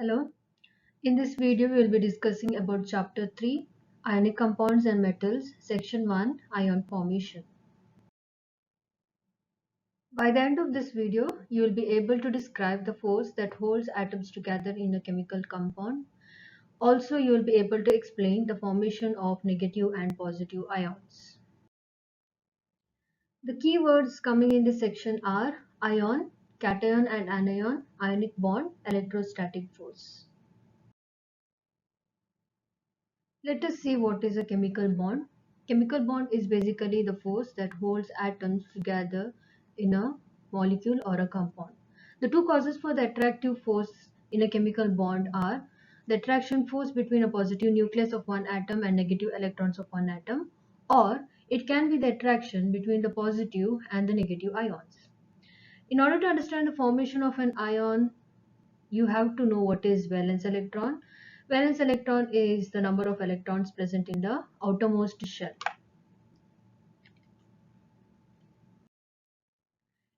Hello. In this video, we will be discussing about Chapter 3, Ionic Compounds and Metals, Section 1, Ion Formation. By the end of this video, you will be able to describe the force that holds atoms together in a chemical compound. Also, you will be able to explain the formation of negative and positive ions. The key words coming in this section are ion, cation and anion, ionic bond, electrostatic force. Let us see what is a chemical bond. Chemical bond is basically the force that holds atoms together in a molecule or a compound. The two causes for the attractive force in a chemical bond are the attraction force between a positive nucleus of one atom and negative electrons of one atom, or it can be the attraction between the positive and the negative ions. In order to understand the formation of an ion, you have to know what is valence electron. Valence electron is the number of electrons present in the outermost shell.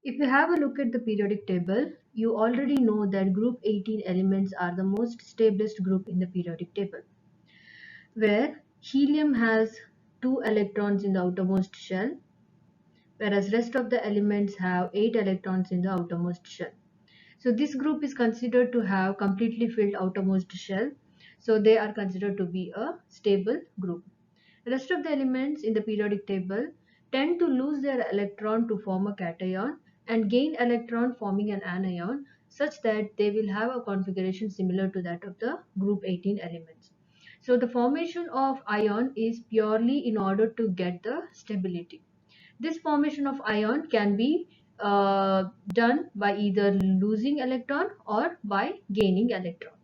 If you have a look at the periodic table, you already know that group 18 elements are the most stablest group in the periodic table, where helium has 2 electrons in the outermost shell, whereas rest of the elements have 8 electrons in the outermost shell. So this group is considered to have completely filled outermost shell. So they are considered to be a stable group. The rest of the elements in the periodic table tend to lose their electron to form a cation and gain electron forming an anion, such that they will have a configuration similar to that of the group 18 elements. So the formation of ion is purely in order to get the stability. This formation of ion can be done by either losing electron or by gaining electron.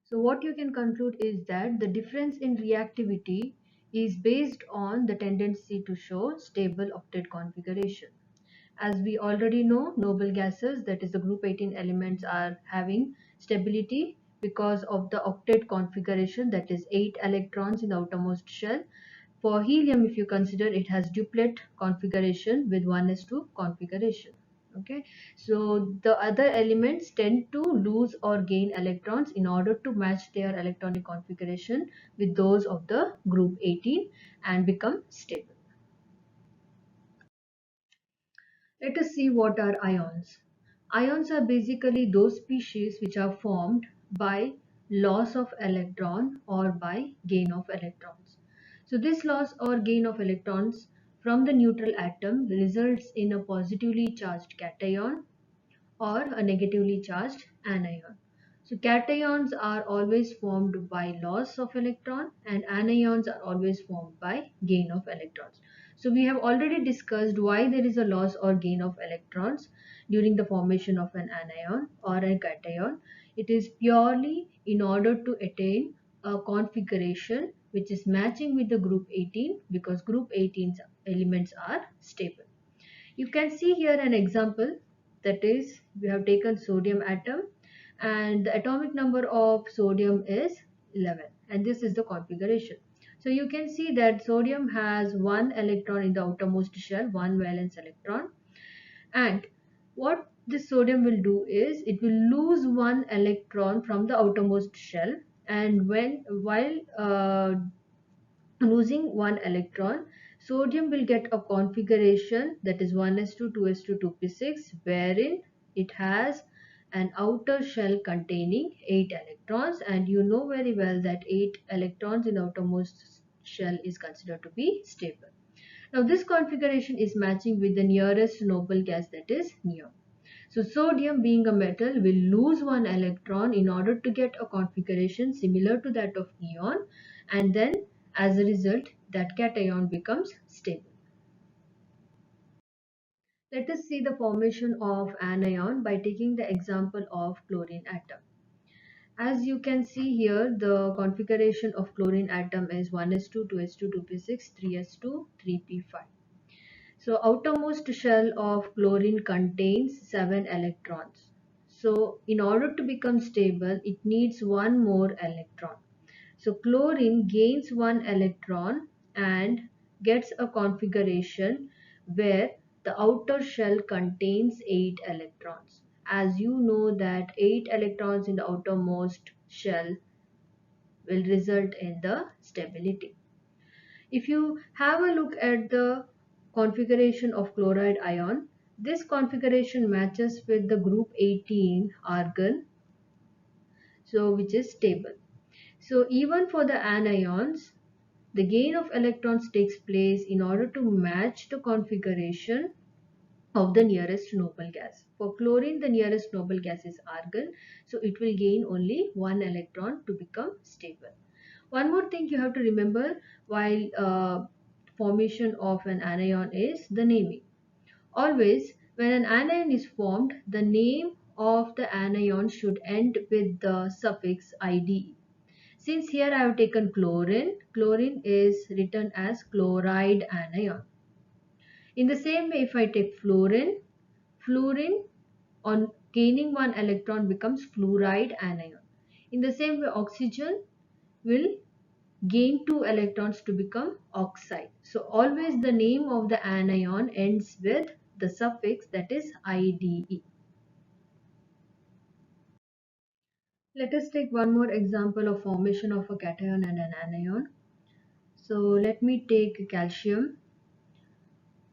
So what you can conclude is that the difference in reactivity is based on the tendency to show stable octet configuration. As we already know, noble gases, that is the group 18 elements, are having stability because of the octet configuration, that is 8 electrons in the outermost shell. For helium, if you consider, it has duplet configuration with 1s2 configuration. Okay, so the other elements tend to lose or gain electrons in order to match their electronic configuration with those of the group 18 and become stable. Let us see what are ions. Ions are basically those species which are formed by loss of electron or by gain of electrons. So this loss or gain of electrons from the neutral atom results in a positively charged cation or a negatively charged anion. So cations are always formed by loss of electron and anions are always formed by gain of electrons. So we have already discussed why there is a loss or gain of electrons during the formation of an anion or a cation. It is purely in order to attain a configuration which is matching with the group 18, because group 18's elements are stable. You can see here an example, that is, we have taken sodium atom and the atomic number of sodium is 11, and this is the configuration. So you can see that sodium has 1 electron in the outermost shell, 1 valence electron, and what this sodium will do is it will lose 1 electron from the outermost shell, and while losing 1 electron, sodium will get a configuration, that is 1s2 2s2 2p6, wherein it has an outer shell containing 8 electrons, and you know very well that 8 electrons in the outermost shell is considered to be stable. Now this configuration is matching with the nearest noble gas, that is neon. So sodium, being a metal, will lose 1 electron in order to get a configuration similar to that of neon, and then as a result that cation becomes stable. Let us see the formation of anion by taking the example of chlorine atom. As you can see here, the configuration of chlorine atom is 1s2 2s2 2p6 3s2 3p5. So outermost shell of chlorine contains 7 electrons. So in order to become stable, it needs one more electron. So chlorine gains 1 electron and gets a configuration where the outer shell contains 8 electrons. as you know that 8 electrons in the outermost shell will result in the stability. If you have a look at the configuration of chloride ion, this configuration matches with the group 18 argon, so which is stable. So even for the anions, the gain of electrons takes place in order to match the configuration of the nearest noble gas. For chlorine, the nearest noble gas is argon, so it will gain only one electron to become stable. One more thing you have to remember while formation of an anion is the naming. Always, when an anion is formed, the name of the anion should end with the suffix IDE. Since here I have taken chlorine, chlorine is written as chloride anion. In the same way, if I take fluorine, fluorine on gaining one electron becomes fluoride anion. In the same way, oxygen will gain two electrons to become oxide. So always the name of the anion ends with the suffix that is IDE. Let us take one more example of formation of a cation and an anion. So let me take calcium.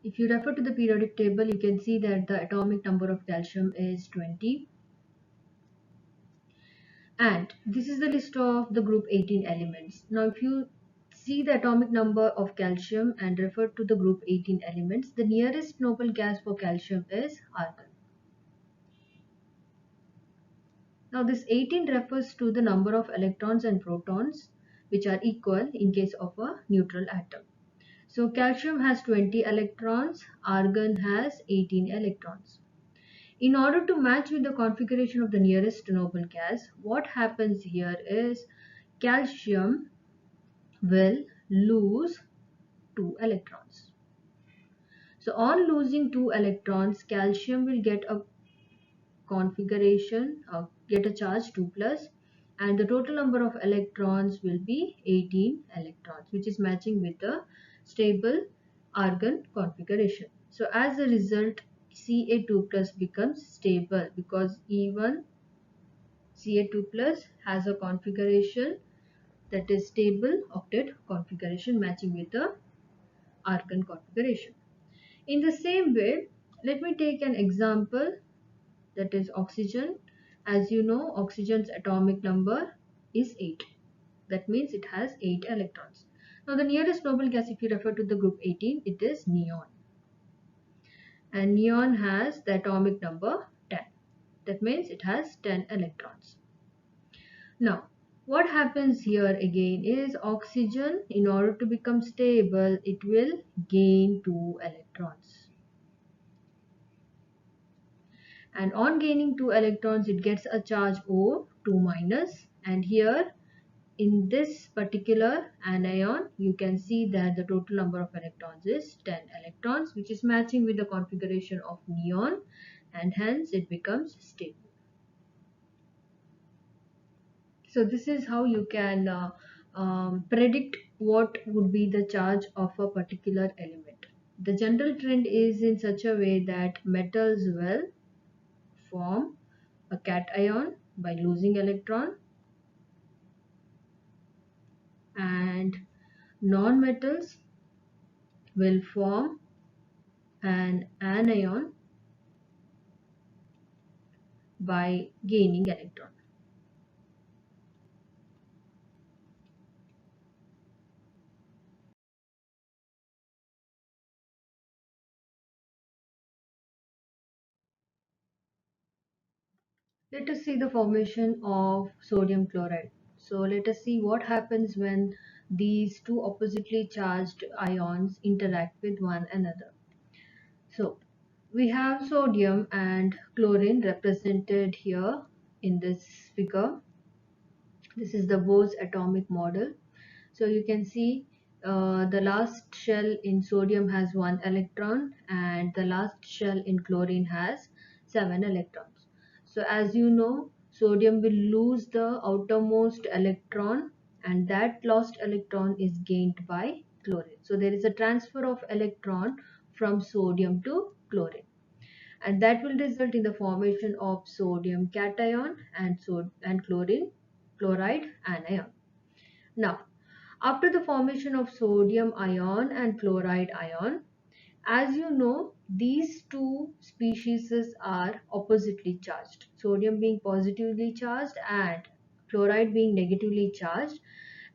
If you refer to the periodic table, you can see that the atomic number of calcium is 20. And this is the list of the group 18 elements. Now if you see the atomic number of calcium and refer to the group 18 elements, the nearest noble gas for calcium is argon. Now this 18 refers to the number of electrons and protons which are equal in case of a neutral atom. So calcium has 20 electrons, argon has 18 electrons. In order to match with the configuration of the nearest noble gas, what happens here is calcium will lose 2 electrons. So on losing 2 electrons, calcium will get a configuration, get a charge 2 plus, and the total number of electrons will be 18 electrons, which is matching with the stable argon configuration. So as a result, Ca2 plus becomes stable because even Ca2 plus has a configuration that is stable octet configuration matching with the argon configuration. In the same way, let me take an example, that is oxygen. As you know, oxygen's atomic number is 8. That means it has 8 electrons. Now the nearest noble gas, if you refer to the group 18, it is neon. And neon has the atomic number 10. That means it has 10 electrons. Now, what happens here again is oxygen, in order to become stable, it will gain 2 electrons. And on gaining 2 electrons, it gets a charge O, 2 minus. And here, in this particular anion, you can see that the total number of electrons is 10 electrons, which is matching with the configuration of neon, and hence it becomes stable. So this is how you can predict what would be the charge of a particular element. The general trend is in such a way that metals will form a cation by losing electron, and non-metals will form an anion by gaining electron. Let us see the formation of sodium chloride. So let us see what happens when these two oppositely charged ions interact with one another. So we have sodium and chlorine represented here in this figure. This is the Bose atomic model. So you can see the last shell in sodium has 1 electron and the last shell in chlorine has 7 electrons. So as you know, sodium will lose the outermost electron, and that lost electron is gained by chlorine. So there is a transfer of electron from sodium to chlorine. and that will result in the formation of sodium cation and chloride anion. Now, after the formation of sodium ion and chloride ion, as you know, these two species are oppositely charged, sodium being positively charged and chloride being negatively charged,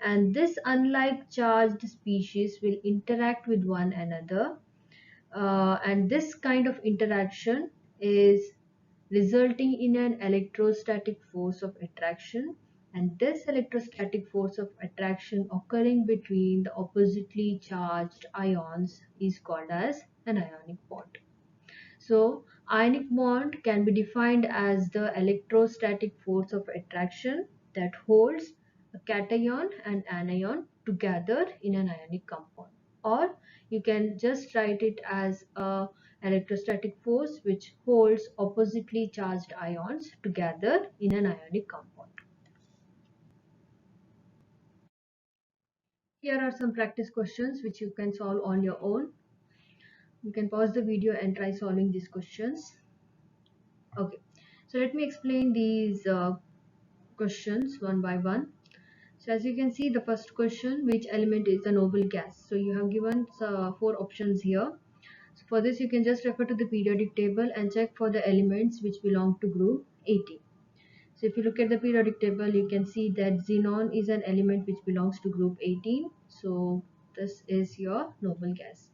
and this unlike charged species will interact with one another, and this kind of interaction is resulting in an electrostatic force of attraction, and this electrostatic force of attraction occurring between the oppositely charged ions is called as an ionic bond. So ionic bond can be defined as the electrostatic force of attraction that holds a cation and anion together in an ionic compound, or you can just write it as a electrostatic force which holds oppositely charged ions together in an ionic compound. Here are some practice questions which you can solve on your own. You can pause the video and try solving these questions. Okay, so let me explain these questions one by one. So as you can see, the first question, which element is a noble gas? So you have given four options here. So for this, you can just refer to the periodic table and check for the elements which belong to group 18. So if you look at the periodic table, you can see that xenon is an element which belongs to group 18. So this is your noble gas.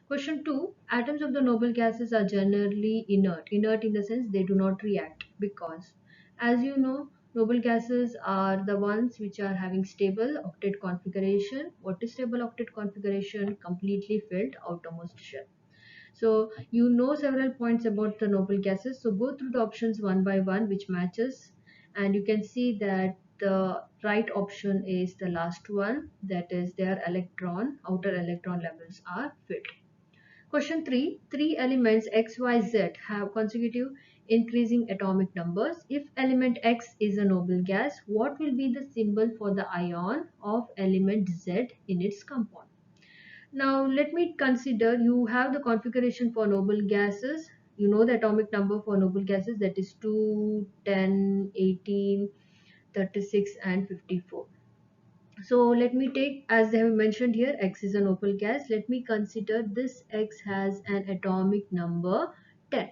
Question 2. Atoms of the noble gases are generally inert. Inert in the sense they do not react, because as you know, noble gases are the ones which are having stable octet configuration. What is stable octet configuration? Completely filled outermost shell. So you know several points about the noble gases. So go through the options one by one which matches, and you can see that the right option is the last one, that is their outer electron levels are filled. Question 3. Three elements X, Y, Z have consecutive increasing atomic numbers. If element X is a noble gas, what will be the symbol for the ion of element Z in its compound? Now let me consider, you have the configuration for noble gases. You know the atomic number for noble gases, that is 2, 10, 18, 36 and 54. So let me take, as they have mentioned here, X is a noble gas. Let me consider this X has an atomic number 10.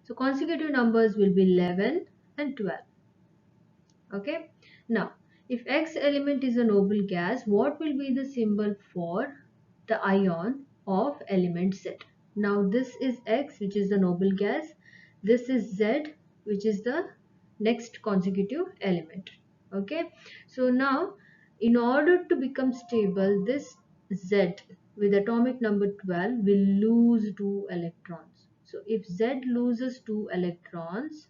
So consecutive numbers will be 11 and 12. Okay. Now, if X element is a noble gas, what will be the symbol for the ion of element Z? Now, this is X, which is the noble gas. This is Z, which is the next consecutive element. Okay. So now, in order to become stable, this Z with atomic number 12 will lose 2 electrons. So, if Z loses 2 electrons,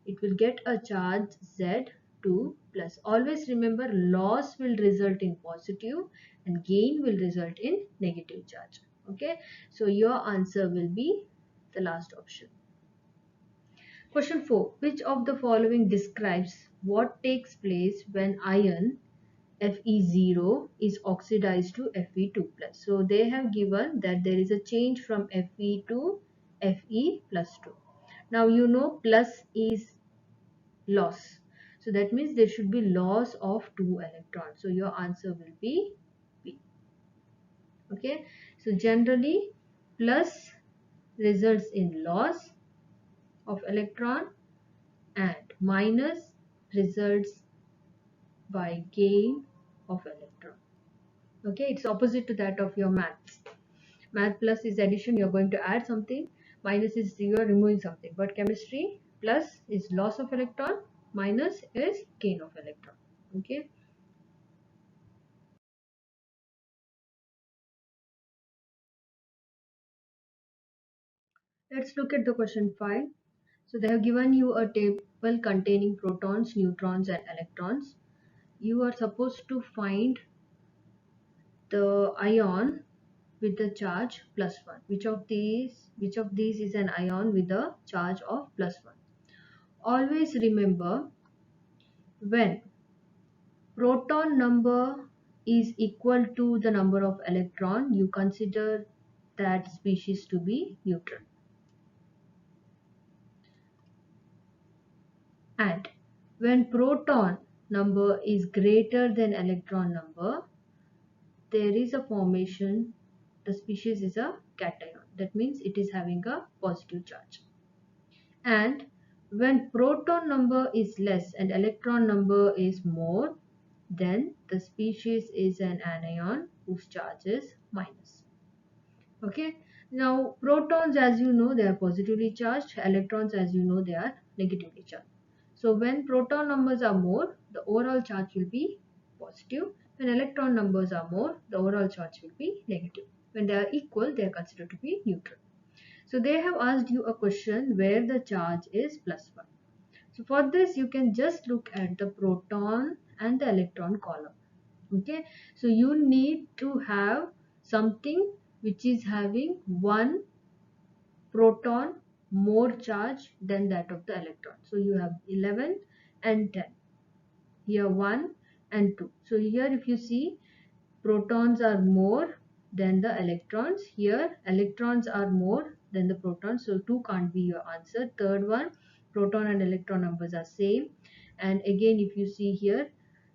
it will get a charge Z2 plus. Always remember, loss will result in positive and gain will result in negative charge. Okay, so your answer will be the last option. Question 4. Which of the following describes what takes place when iron Fe0 is oxidized to Fe2 plus? So they have given that there is a change from Fe to Fe plus 2. Now you know plus is loss. So that means there should be loss of 2 electrons. So your answer will be B. Okay. So generally plus results in loss of electron and minus results by gain of electron. Okay. It's opposite to that of your maths. Math plus is addition, you're going to add something. Minus is you are removing something. But chemistry, plus is loss of electron, minus is gain of electron. Okay. Let's look at the question 5. So they have given you a table containing protons, neutrons and electrons. You are supposed to find the ion with the charge +1. Which of these is an ion with a charge of +1? Always remember, when proton number is equal to the number of electron, you consider that species to be neutral. And when proton number is greater than electron number, there is a formation, the species is a cation. That means it is having a positive charge. And when proton number is less and electron number is more, then the species is an anion whose charge is minus. Okay. Now protons, as you know, they are positively charged. Electrons, as you know, they are negatively charged. So when proton numbers are more, the overall charge will be positive. When electron numbers are more, the overall charge will be negative. When they are equal, they are considered to be neutral. So they have asked you a question where the charge is plus 1. So for this, you can just look at the proton and the electron column. Okay, so you need to have something which is having one proton more charge than that of the electron. So you have 11 and 10. Here 1 and 2. So here if you see, protons are more than the electrons. Here electrons are more than the protons. So 2 can't be your answer. Third one, proton and electron numbers are same. And again, if you see here,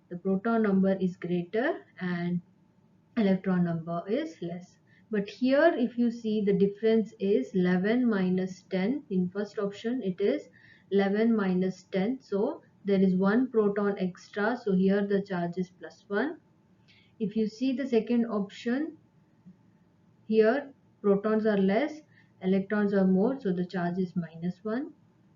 the proton number is greater and electron number is less. But here if you see, the difference is 11 minus 10. In first option it is 11 minus 10, so there is one proton extra, so here the charge is plus 1. If you see the second option, here protons are less, electrons are more, so the charge is minus 1.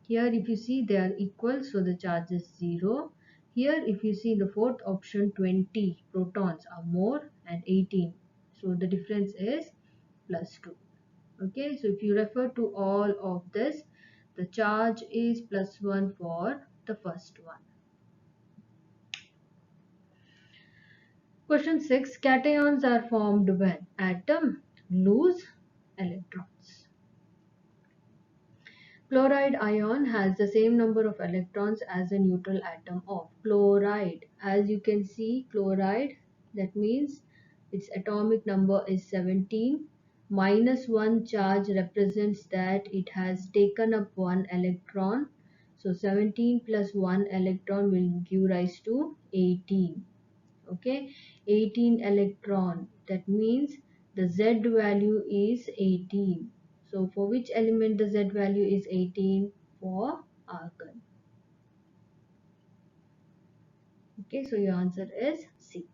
Here if you see, they are equal, so the charge is 0. Here if you see the fourth option, 20 protons are more and 18. So the difference is plus 2. Okay, so if you refer to all of this, the charge is plus 1 for the first one. Question 6. Cations are formed when atom lose electrons. Chloride ion has the same number of electrons as a neutral atom of chloride. As you can see, chloride, that means its atomic number is 17. Minus 1 charge represents that it has taken up 1 electron. So 17 plus 1 electron will give rise to 18. Okay, 18 electron, that means the Z value is 18. So for which element the Z value is 18? For argon. Okay, so your answer is C.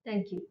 Thank you.